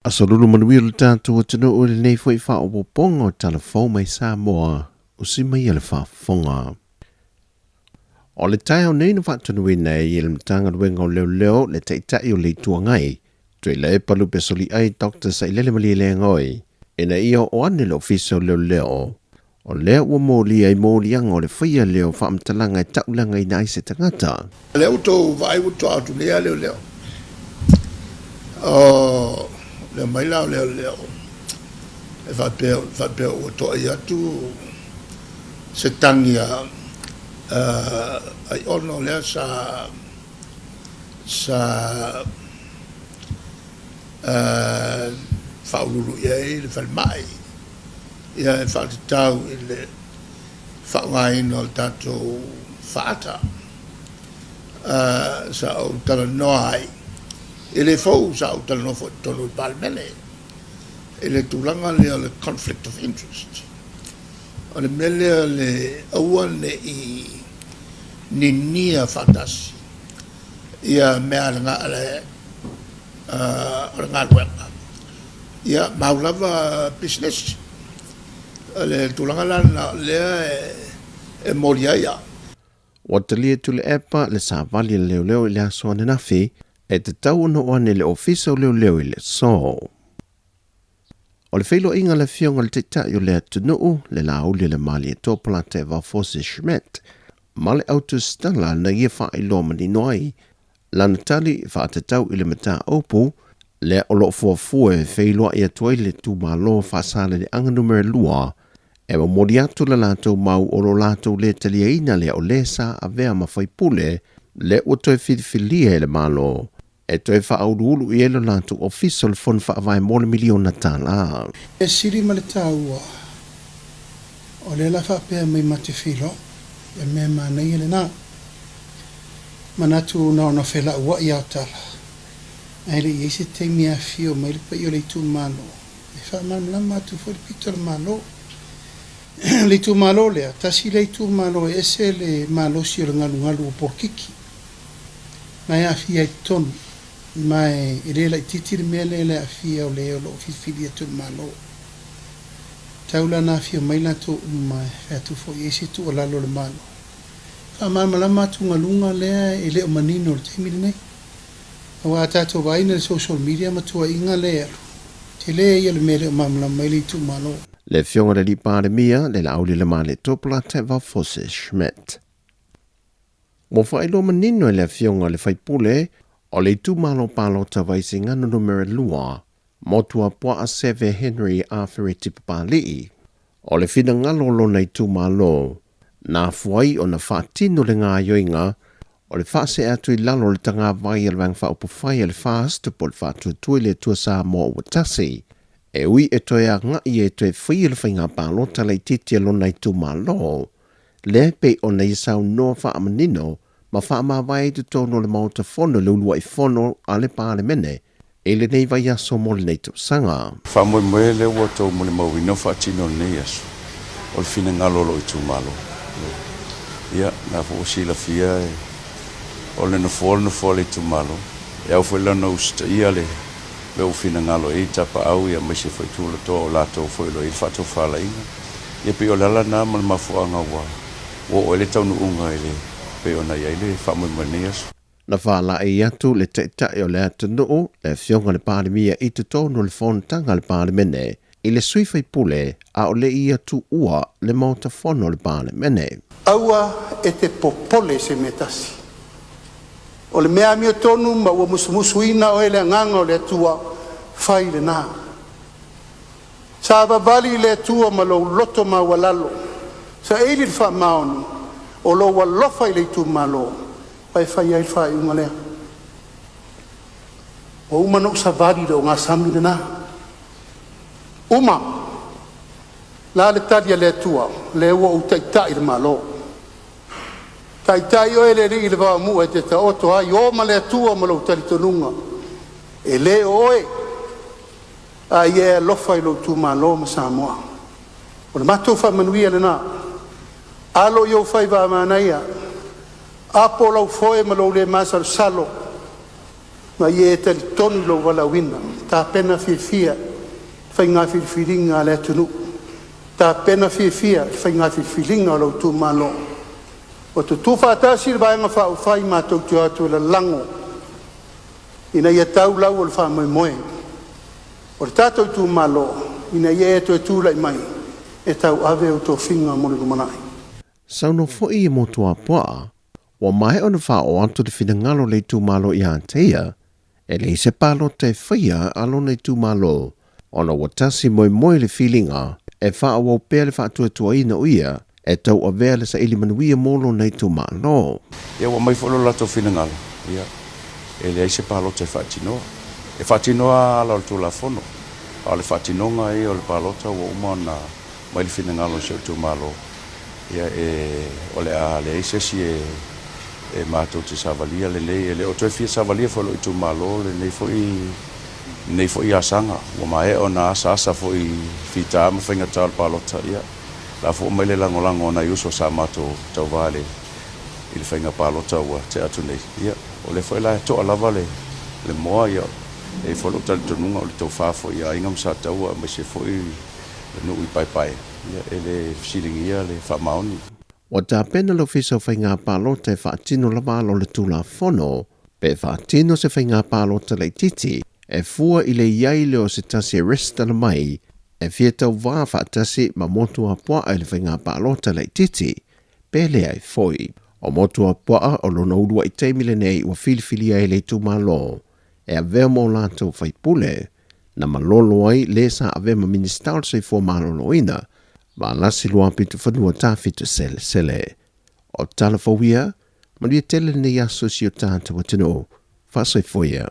Asolulu manuia le tātou atano o le nei fwoi wha o poponga o telefon mai Sāmoa o si mai ele whafonga. O le tai o nei na whatanui nei ele mtanga ruenga o leo le teitai o le tuangai. Tui le palu pesoli ai Dr. Sailele mali le ngoi. Ena ia o ane le ofisa o leo. O leo ua mōli ai mōli anga o le whaia leo whaamtalanga e taulanga i nai se tangata. Leo tō vai uto atu lea leo. Le mai lao leo e whape o toa i atu se tangia ai ono lea sa whaululu iei le whalmai ia e whaatitau i le whaungai no le tātou whaata sa o tala noa ai ele fou sa o tala no fo tonu i palmene ele tulanga le conflict of interest o le mele le aua le i ninia fatasi ia mea nga ale nga luenga ia maulava business le tulanga lana le e moria ia Watalia tule epa le savali leo le aso ane nafi e te tau no ane le ofisa o leo i le so. O le whailo inga le fionga le te tai o le atunuu le lauli le mali e tōpala te Valforce Schmidt ma le autostala na ia wha i loma ni noai lana tali wha te tau i le mata opu le o lo fuafua e whailoa i atuai le tu malo wha sale le anga numere lua e wa mori atu la lātou mau o lo lātou le talia ina le o le sa a vea ma whaipule le o toi whiwhilia le malo e toi wha aurulu i elo lātou official fon wha avai mole miliona Tala. E siri ma le tāua o le la whapea mai mate whilo e mea mānei ele nā manatu nao na whela ua i Aotearoa ai le iese teimi a whio mai le pai o le tu malo e wha mana matu fo le pito le malo le tu malo lea, tasi le tu malo e se le malo si o le ngalu o porkiki. Mai a fia i tonu, mai e le la titi le mea le a fia o le o lo fili atu malo. Taula na fia mai la to mai fea tu fo i tu o lalo le malo. Fa malama matu ngalunga lea e le o manino le teimi le nei. Awa tato vaina le social media matua inga lea. Te lea ia le mele o mamla mai le tu malo. Le fionga le li pandemia le lauli le male tōpala te Valforce Schmidt. Mo whailo manino e le fionga le whaipule o le tu malo palo tawaisi ngana numere lua mo tua poa a seve Henry Arthur Tipapali. O le whina ngalolo nei tu malo na fuai o na whaatino le ngā yoinga o le whaase atu i lalo le tanga vai e le wang whaupawhai e le fast po le whaatuatui le tua Sāmoa Watasi. E ui e toi a ngai e toi whi le whainga palo tala i titi alo nei tu malo. Le pe o nei sau noa wha amanino ma wha mawai tu tono le mauta fono le ulua i fono a le pāle mene e le nei vai aso mo le nei tu sanga. Wha moe moe le ua tau mo le mau ino wha tino nei aso. O le whina ngalolo i tu malo. Ia, nga fo sila fia e o le no le tu malo. E au fwela no usta ia le le o fina ngalo e tapa au ia mai se foi tula to o lato foi lo i fato fala inga ia pe o lala na mal mafuanga wa o le taunu unga ele pe ona ia ile fa mo manias na fala e atu le te o le atunu le fionga le pandemia i te tonu le fon tanga le pandemene i le sui fai pule a o le ia tu ua le mauta fono le pandemene aua e te popole se metasi o le mea mio tonu ma ua musumusuina o ele nganga o le atua whai le nā. Sa vavali le atua ma lo loto ma walalo. Sa eili le wha maoni o lo walofa i le tu malo. Pai whai ai whai unga lea. O uma no sa vali le o ngā sami le nā. Uma la le tadia le atua le ua utaitai le malo. Tai o ele ri le va mu e te oto ai o ma le tua ma lo tali tonunga e le oe ai e lo fai lo tu ma lo ma Sāmoa o le mato fa manuia le na alo yo fai va manaia apo lo foi ma lo le masal salo ma ye te tonu lo wala wina ta pena fia fai ngā whiwhiringa le tunu ta pena fia fai ngā whiwhiringa lo tu malo o tu whātasi vai ngā whai mātou tu atu la lango ina ia tau lau o le wha moe o le tātou tu malo ina ia e tu e tūlai mai e tau ave o tō whinga mori kumanai. Sauno fo'i e motua poa, wa mai o na wha o antu te whinangalo le tu malo i Aotearoa, e le se palo te whaia alo le tu malo, ona watasi moe le whilinga, e wha o pēr le wha atua ina uia, e tau a vea le sa ili manuia molo nei tu malo. Ia wa mai wholo lato whinangalo, ia, e le se palo te whaatinoa. E whaatinoa ala o tu la fono, a le whaatinonga e o le palota wa umana mai le whinangalo se o tu malo. Ia o le a le eisesi e mātou te savalia le o toi fia savalia whalo i tu malo le nei foi asanga o mai o na asa foi fita ma whainga tal palota ia la fo mai le langolango na iuso sa mātou tau vale i le whainga palota ua te atu nei ia o le foi la to alava le moa ia e whalo tali tonunga o le tau whafo ia ingam sa taua ma se foi le nui pai ia ele fisilingia le whamaoni. O tā pena lo fiso whainga pālota e whaatino lava alo le tūla fono, pe whaatino se whainga pālota le titi, e fua i le iai leo se tasi e resta na mai, e fietau wā whaatasi ma motua poa e le whainga pālota le titi, pe le ai foi. O motua poa o lona urua i teimile nei ua filifili ai le tu malo, e a vea mo lātou whaipule, na malolo ai le sa a vea ma minister se fua malolo ina, ma lasi lua pitu whanua tāwhitu sele. O tala fawia, ma lia tele nei aso si o tātou atino, whasai foia.